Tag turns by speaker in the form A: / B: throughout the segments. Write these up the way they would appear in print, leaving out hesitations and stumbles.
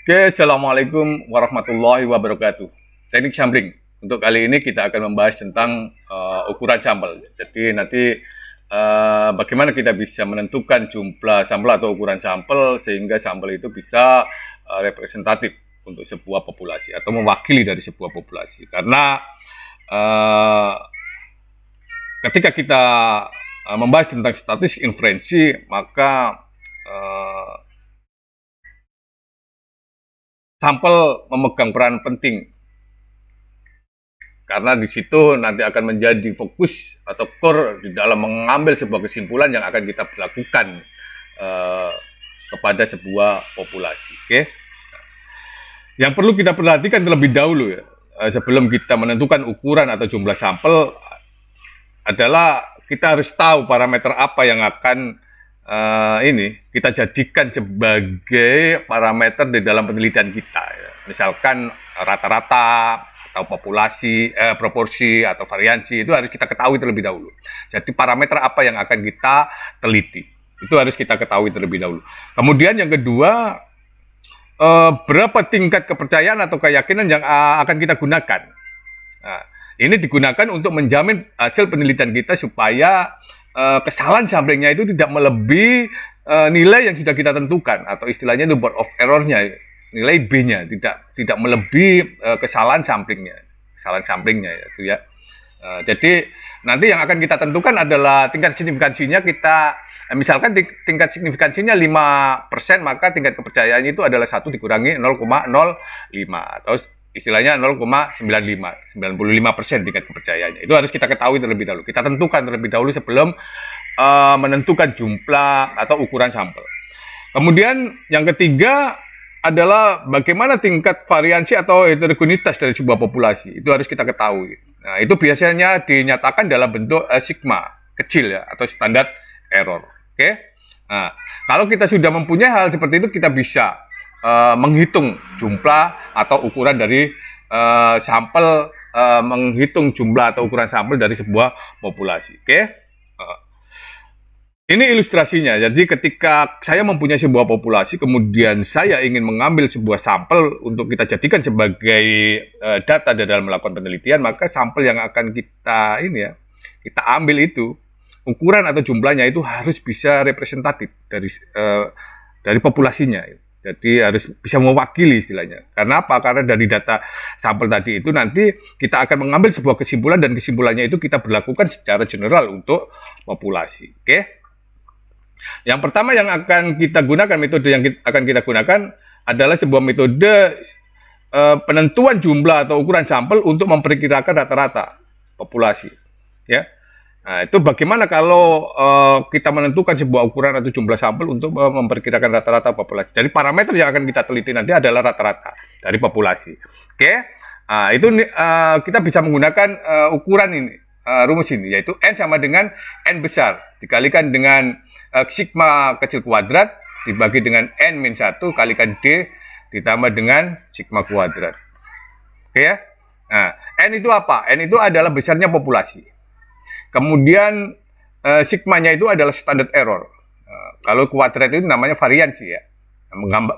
A: Oke, Assalamualaikum warahmatullahi wabarakatuh. Teknik sampling. Untuk kali ini kita akan membahas tentang ukuran sampel. Jadi nanti bagaimana kita bisa menentukan jumlah sampel atau ukuran sampel sehingga sampel itu bisa representatif untuk sebuah populasi atau mewakili dari sebuah populasi. Karena uh, ketika kita membahas tentang statistik inferensi, maka uh, sampel memegang peran penting karena di situ nanti akan menjadi fokus atau core di dalam mengambil sebuah kesimpulan yang akan kita berlakukan kepada sebuah populasi. Oke, yang perlu kita perhatikan terlebih dahulu ya, sebelum kita menentukan ukuran atau jumlah sampel adalah kita harus tahu parameter apa yang akan ini kita jadikan sebagai parameter di dalam penelitian kita. Ya. Misalkan rata-rata atau populasi, proporsi atau variansi itu harus kita ketahui terlebih dahulu. Jadi parameter apa yang akan kita teliti itu harus kita ketahui terlebih dahulu. Kemudian yang kedua, berapa tingkat kepercayaan atau keyakinan yang akan kita gunakan. Nah, ini digunakan untuk menjamin hasil penelitian kita supaya kesalahan samplingnya itu tidak melebihi nilai yang sudah kita tentukan atau istilahnya itu board of error-nya, nilai B-nya tidak melebihi kesalahan samplingnya ya, itu ya. Jadi nanti yang akan kita tentukan adalah tingkat signifikansinya. Kita misalkan tingkat signifikansinya 5%, maka tingkat kepercayaannya itu adalah 1 dikurangi 0,05 atau istilahnya 0,95, 95% tingkat kepercayaannya. Itu harus kita ketahui terlebih dahulu. Kita tentukan terlebih dahulu sebelum menentukan jumlah atau ukuran sampel. Kemudian yang ketiga adalah bagaimana tingkat variansi atau heterogenitas dari sebuah populasi. Itu harus kita ketahui. Nah, itu biasanya dinyatakan dalam bentuk sigma kecil ya atau standar error. Oke. Nah, kalau kita sudah mempunyai hal seperti itu, kita bisa menghitung jumlah atau ukuran dari sampel, menghitung jumlah atau ukuran sampel dari sebuah populasi. Oke. Ini ilustrasinya. Jadi ketika saya mempunyai sebuah populasi, kemudian saya ingin mengambil sebuah sampel untuk kita jadikan sebagai data dalam melakukan penelitian, maka sampel yang akan kita kita ambil itu, ukuran atau jumlahnya itu harus bisa representatif dari populasinya. Jadi harus bisa mewakili istilahnya. Karena apa? Karena dari data sampel tadi itu nanti kita akan mengambil sebuah kesimpulan dan kesimpulannya itu kita berlakukan secara general untuk populasi. Oke? Yang pertama yang akan kita gunakan, metode yang akan kita gunakan adalah sebuah metode penentuan jumlah atau ukuran sampel untuk memperkirakan rata-rata populasi. Ya, nah itu bagaimana kalau kita menentukan sebuah ukuran atau jumlah sampel untuk memperkirakan rata-rata populasi. Jadi parameter yang akan kita teliti nanti adalah rata-rata dari populasi. Oke, nah, itu kita bisa menggunakan ukuran ini, rumus ini, yaitu N sama dengan N besar dikalikan dengan sigma kecil kuadrat dibagi dengan N-1 kalikan D ditambah dengan sigma kuadrat. Oke ya. Nah, N itu apa? N itu adalah besarnya populasi. Kemudian sigmanya itu adalah standard error. Kalau kuadrat itu namanya variansi ya.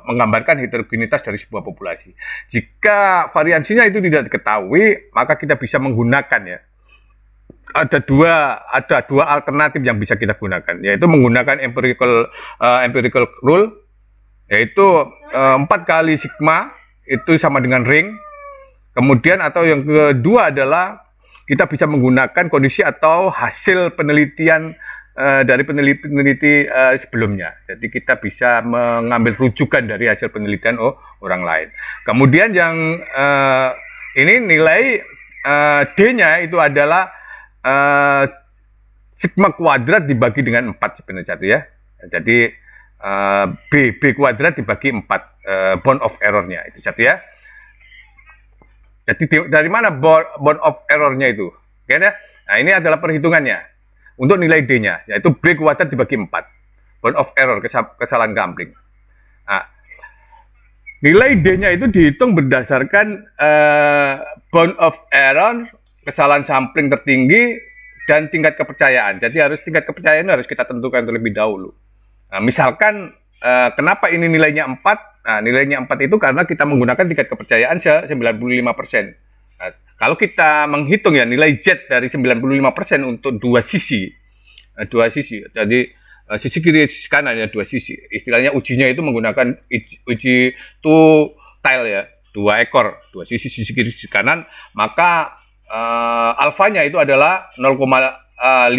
A: Menggambarkan heterogenitas dari sebuah populasi. Jika variansinya itu tidak diketahui, maka kita bisa menggunakan ya. Ada dua alternatif yang bisa kita gunakan, yaitu menggunakan empirical rule, yaitu 4 kali sigma itu sama dengan ring. Kemudian atau yang kedua adalah kita bisa menggunakan kondisi atau hasil penelitian dari peneliti sebelumnya. Jadi kita bisa mengambil rujukan dari hasil penelitian orang lain. Kemudian yang ini nilai D-nya itu adalah sigma kuadrat dibagi dengan 4 sebenarnya ya. Jadi B kuadrat dibagi 4 bound of error-nya itu satu ya. Jadi dari mana bound of error-nya itu? Oke ya. Nah, ini adalah perhitungannya untuk nilai D-nya, yaitu B kuadrat dibagi 4. Bound of error, kesalahan sampling. Nah, nilai D-nya itu dihitung berdasarkan bound of error, kesalahan sampling tertinggi, dan tingkat kepercayaan. Jadi tingkat kepercayaan harus kita tentukan terlebih dahulu. Nah, misalkan kenapa ini nilainya 4? Nah, nilainya 4 itu karena kita menggunakan tingkat kepercayaan 95%. Nah, kalau kita menghitung ya nilai Z dari 95% untuk dua sisi, jadi sisi kiri sisi kanan ya, dua sisi. Istilahnya ujinya itu menggunakan uji two tile ya, dua ekor, dua sisi kiri sisi kanan, maka alfanya itu adalah 0,05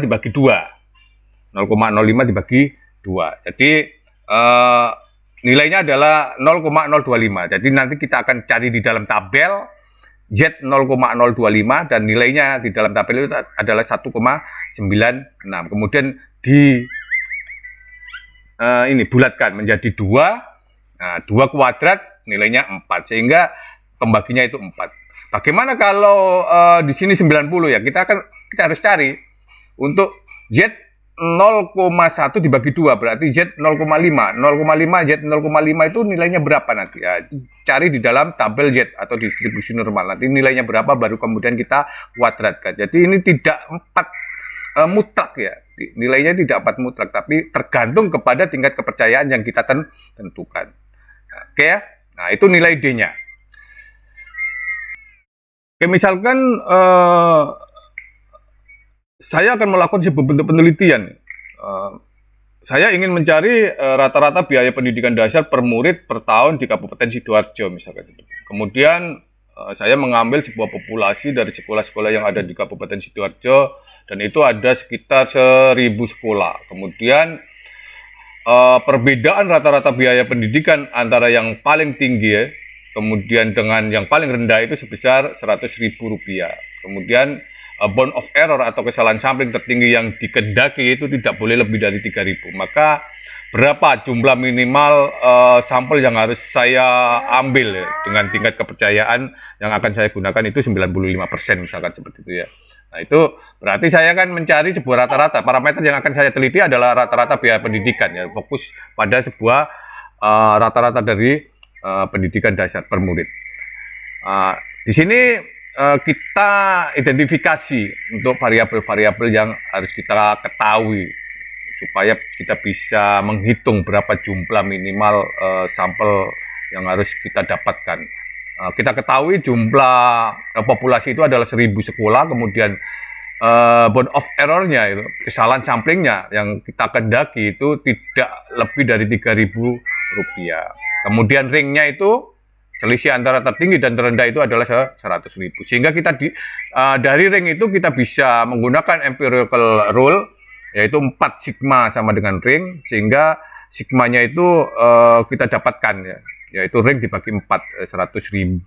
A: dibagi 2. 0,05 dibagi 2. Jadi nilainya adalah 0,025. Jadi nanti kita akan cari di dalam tabel Z 0,025 dan nilainya di dalam tabel itu adalah 1,96. Kemudian ini bulatkan menjadi 2. Nah, 2 kuadrat nilainya 4 sehingga pembaginya itu 4. Bagaimana kalau di sini 90 ya? Kita harus cari untuk Z 0,1 dibagi 2 berarti Z 0,5. 0,5 Z 0,5 itu nilainya berapa nanti? Ya, cari di dalam tabel Z atau distribusi normal. Nanti nilainya berapa baru kemudian kita kuadratkan. Jadi ini tidak 4 mutlak ya. Nilainya tidak 4 mutlak, tapi tergantung kepada tingkat kepercayaan yang kita tentukan. Oke ya. Nah, itu nilai D-nya. Oke, misalkan saya akan melakukan sebuah bentuk penelitian. Saya ingin mencari rata-rata biaya pendidikan dasar per murid per tahun di Kabupaten Sidoarjo misalkan. Kemudian saya mengambil sebuah populasi dari sekolah-sekolah yang ada di Kabupaten Sidoarjo dan itu ada sekitar 1.000 sekolah. Kemudian perbedaan rata-rata biaya pendidikan antara yang paling tinggi ya, kemudian dengan yang paling rendah itu sebesar Rp100.000. Kemudian bound of error atau kesalahan sampling tertinggi yang dikehendaki itu tidak boleh lebih dari 3.000. Maka berapa jumlah minimal sampel yang harus saya ambil ya, dengan tingkat kepercayaan yang akan saya gunakan itu 95% misalkan seperti itu ya. Nah, itu berarti saya akan mencari sebuah rata-rata. Parameter yang akan saya teliti adalah rata-rata biaya pendidikan ya, fokus pada sebuah rata-rata dari pendidikan dasar per murid. Di sini kita identifikasi untuk variabel-variabel yang harus kita ketahui supaya kita bisa menghitung berapa jumlah minimal sampel yang harus kita dapatkan. Kita ketahui jumlah populasi itu adalah 1.000 sekolah, kemudian bound of error-nya, kesalahan samplingnya yang kita kehendaki itu tidak lebih dari Rp3.000. Kemudian ringnya itu selisih antara tertinggi dan terendah itu adalah 100.000. Sehingga kita dari ring itu kita bisa menggunakan empirical rule, yaitu 4 sigma sama dengan ring, sehingga sigmanya itu kita dapatkan ya, yaitu ring dibagi 4, 100.000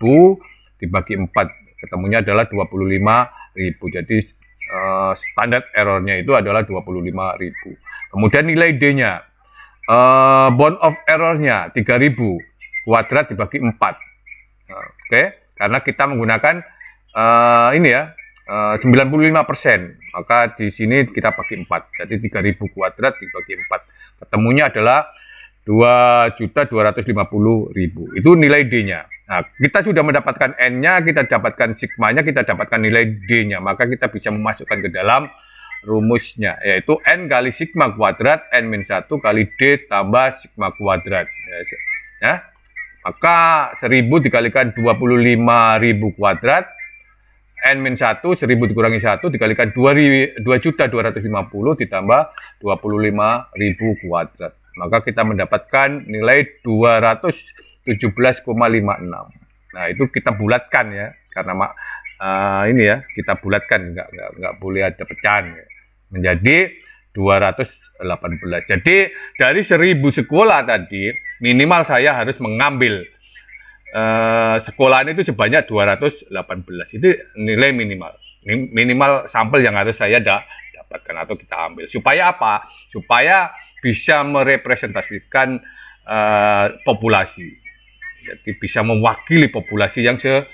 A: dibagi 4 ketemunya adalah 25.000. Jadi standar errornya itu adalah 25.000. Kemudian nilai D-nya, bound of error-nya 3.000 kuadrat dibagi 4. Oke, karena kita menggunakan ini ya 95%, maka di sini kita bagi 4. Jadi 3.000 kuadrat dibagi 4. Ketemunya adalah 2.250.000. Itu nilai D-nya. Nah, kita sudah mendapatkan N-nya, kita dapatkan sigmanya, kita dapatkan nilai D-nya. Maka kita bisa memasukkan ke dalam rumusnya, yaitu N kali sigma kuadrat, N-1 kali D tambah sigma kuadrat. Ya. Maka 1.000 dikalikan 25.000 kuadrat, N-1, 1.000 dikurangi 1 dikalikan 2.250 ditambah 25.000 kuadrat. Maka kita mendapatkan nilai 217,56. Nah, itu kita bulatkan ya, karena ini ya, kita bulatkan, nggak boleh ada pecahan ya, menjadi 218. Jadi dari 1.000 sekolah tadi, minimal saya harus mengambil sekolahan itu sebanyak 218. Itu nilai minimal. Minimal sampel yang harus saya dapatkan atau kita ambil. Supaya apa? Supaya bisa merepresentasikan populasi. Jadi bisa mewakili populasi yang 1.000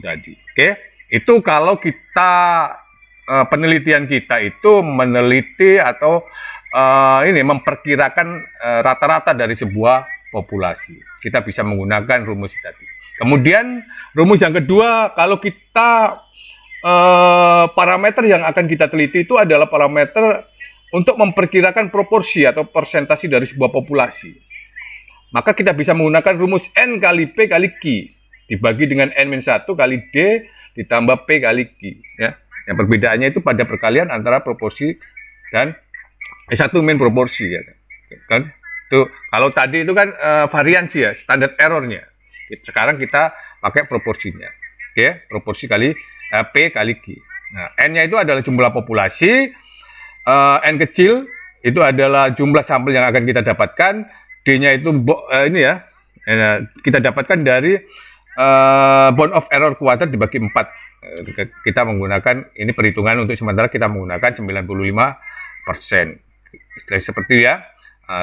A: tadi. Oke? Itu kalau kita penelitian kita itu meneliti atau ini memperkirakan rata-rata dari sebuah populasi. Kita bisa menggunakan rumus tadi. Kemudian rumus yang kedua, kalau kita parameter yang akan kita teliti itu adalah parameter untuk memperkirakan proporsi atau persentase dari sebuah populasi, maka kita bisa menggunakan rumus N kali P kali Q dibagi dengan N-1 kali D ditambah P kali Q. Ya. Yang perbedaannya itu pada perkalian antara proporsi dan satu min proporsi. Ya. Kan? Tuh, kalau tadi itu kan variansi ya, standar errornya. Sekarang kita pakai proporsinya. Oke, proporsi kali P kali Q. Nah, N-nya itu adalah jumlah populasi, N kecil itu adalah jumlah sampel yang akan kita dapatkan, D-nya itu ini ya, kita dapatkan dari bound of error kuadrat dibagi 4. Kita menggunakan, ini perhitungan untuk sementara kita menggunakan 95%. Seperti ya.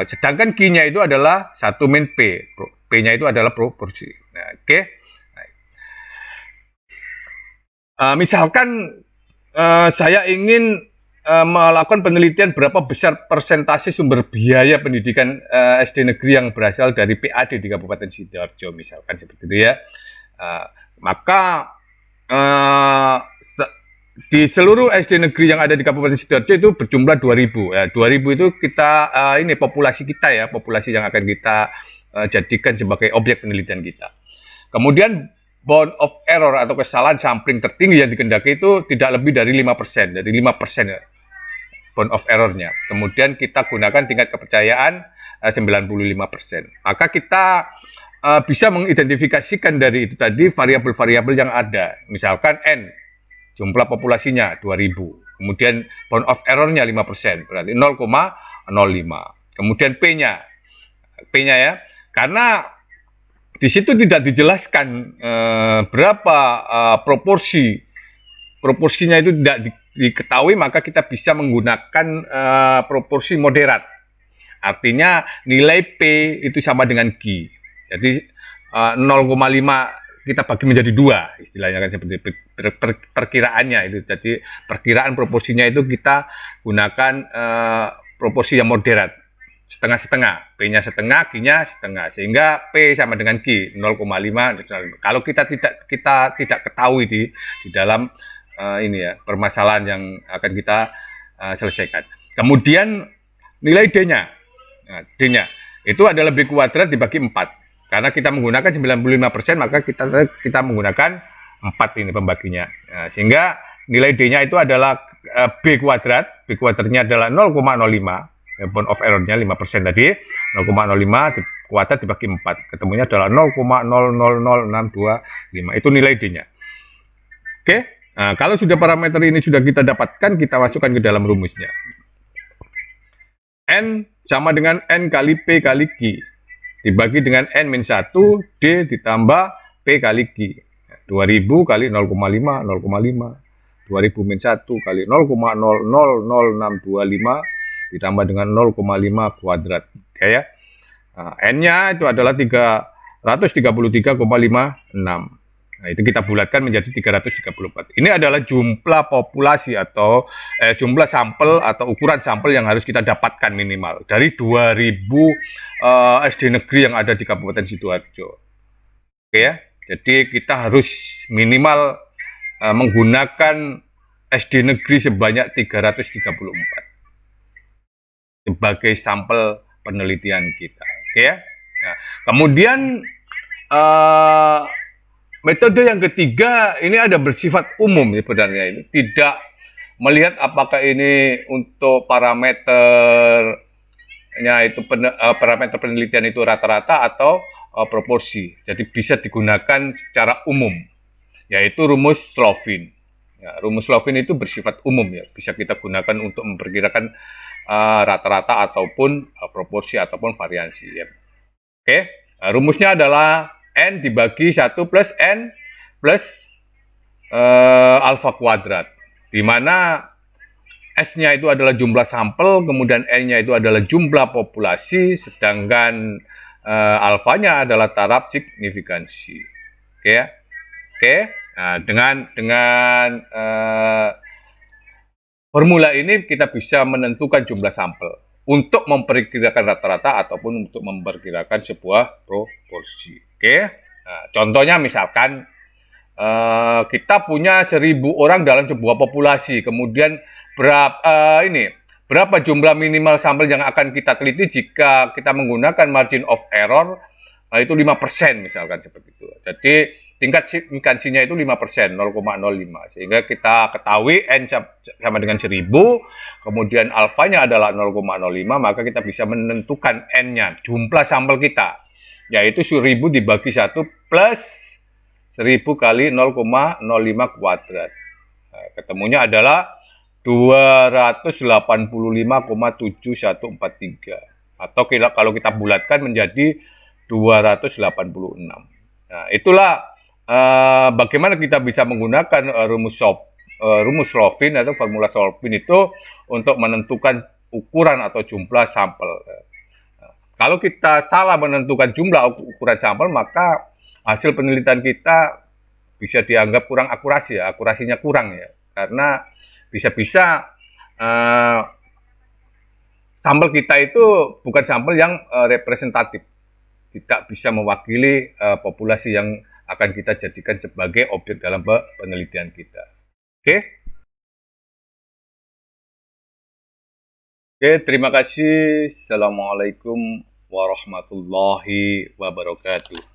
A: Sedangkan Q-nya itu adalah 1 min P. P-nya itu adalah proporsi. Nah, oke. Misalkan saya ingin melakukan penelitian berapa besar persentase sumber biaya pendidikan SD negeri yang berasal dari PAD di Kabupaten Sidoarjo, misalkan seperti itu ya. Maka di seluruh SD negeri yang ada di Kabupaten Sidoarjo itu berjumlah 2000. Ya, 2000 itu kita ini populasi kita ya, populasi yang akan kita jadikan sebagai objek penelitian kita. Kemudian bound of error atau kesalahan sampling tertinggi yang dikendaki itu tidak lebih dari 5%, dari 5% ya, bound of errornya. Kemudian kita gunakan tingkat kepercayaan 95%. Maka kita bisa mengidentifikasikan dari itu tadi variabel-variabel yang ada. Misalkan N, jumlah populasinya 2000. Kemudian bound of errornya 5%, berarti 0,05. Kemudian P-nya ya, karena di situ tidak dijelaskan berapa proporsinya itu tidak diketahui, maka kita bisa menggunakan proporsi moderat. Artinya nilai P itu sama dengan Q. Jadi 0,5 kita bagi menjadi 2, istilahnya kan seperti perkiraannya itu. Jadi perkiraan proporsinya itu kita gunakan proporsi yang moderat. Setengah-setengah, P-nya setengah, Q-nya setengah, sehingga P sama dengan Q 0,5. Kalau kita tidak ketahui di dalam ini ya, permasalahan yang akan kita selesaikan. Kemudian nilai D-nya, nah, D-nya itu adalah B kuadrat dibagi 4. Karena kita menggunakan 95%, maka kita menggunakan 4 ini pembaginya. Nah, sehingga nilai D-nya itu adalah B kuadrat, B kuadratnya adalah 0,05. Bound of error-nya 5% tadi, 0,05 kuadrat dibagi 4. Ketemunya adalah 0,000625. Itu nilai D-nya. Oke, nah, kalau sudah parameter ini sudah kita dapatkan, kita masukkan ke dalam rumusnya. N sama dengan N kali P kali Q. Dibagi dengan N-1, D ditambah P kali Q. 2000 kali 0,5, 0,5. 2000 min 1 kali 0,000625 ditambah dengan 0,5 kuadrat. Ya. Nah, N-nya itu adalah 333,56. Nah, itu kita bulatkan menjadi 334. Ini adalah jumlah populasi atau jumlah sampel atau ukuran sampel yang harus kita dapatkan minimal dari 2000 SD negeri yang ada di Kabupaten Sidoarjo. Oke ya. Jadi kita harus minimal menggunakan SD negeri sebanyak 334 sebagai sampel penelitian kita. Oke ya. Nah, kemudian metode yang ketiga ini ada bersifat umum sebenarnya, ini tidak melihat apakah ini untuk parameternya itu parameter penelitian itu rata-rata atau proporsi. Jadi bisa digunakan secara umum, yaitu rumus Slovin. Ya, rumus Slovin itu bersifat umum ya, bisa kita gunakan untuk memperkirakan rata-rata ataupun proporsi ataupun variansi ya. Oke, rumusnya adalah N dibagi 1 plus N plus alfa kuadrat, di mana S-nya itu adalah jumlah sampel, kemudian N-nya itu adalah jumlah populasi, sedangkan alfanya adalah taraf signifikansi. Oke ya. Oke, nah, dengan formula ini kita bisa menentukan jumlah sampel untuk memperkirakan rata-rata ataupun untuk memperkirakan sebuah proporsi. Oke, nah, contohnya misalkan kita punya 1000 orang dalam sebuah populasi, kemudian berapa jumlah minimal sampel yang akan kita teliti jika kita menggunakan margin of error itu 5% misalkan seperti itu. Jadi tingkat signifikansinya itu 5%, 0,05. Sehingga kita ketahui N sama dengan 1000, kemudian alfanya adalah 0,05, maka kita bisa menentukan N-nya, jumlah sampel kita, yaitu 1000 dibagi 1 plus 1000 kali 0,05 kuadrat. Nah, ketemunya adalah 285,7143. Atau kalau kita bulatkan menjadi 286. Nah, itulah bagaimana kita bisa menggunakan rumus Slovin atau formula Slovin itu untuk menentukan ukuran atau jumlah sampel. Kalau kita salah menentukan jumlah ukuran sampel, maka hasil penelitian kita bisa dianggap kurang akurasi ya, akurasinya kurang ya, karena bisa-bisa sampel kita itu bukan sampel yang representatif, tidak bisa mewakili populasi yang akan kita jadikan sebagai objek dalam penelitian kita. Oke? Oke, terima kasih. Assalamualaikum warahmatullahi wabarakatuh.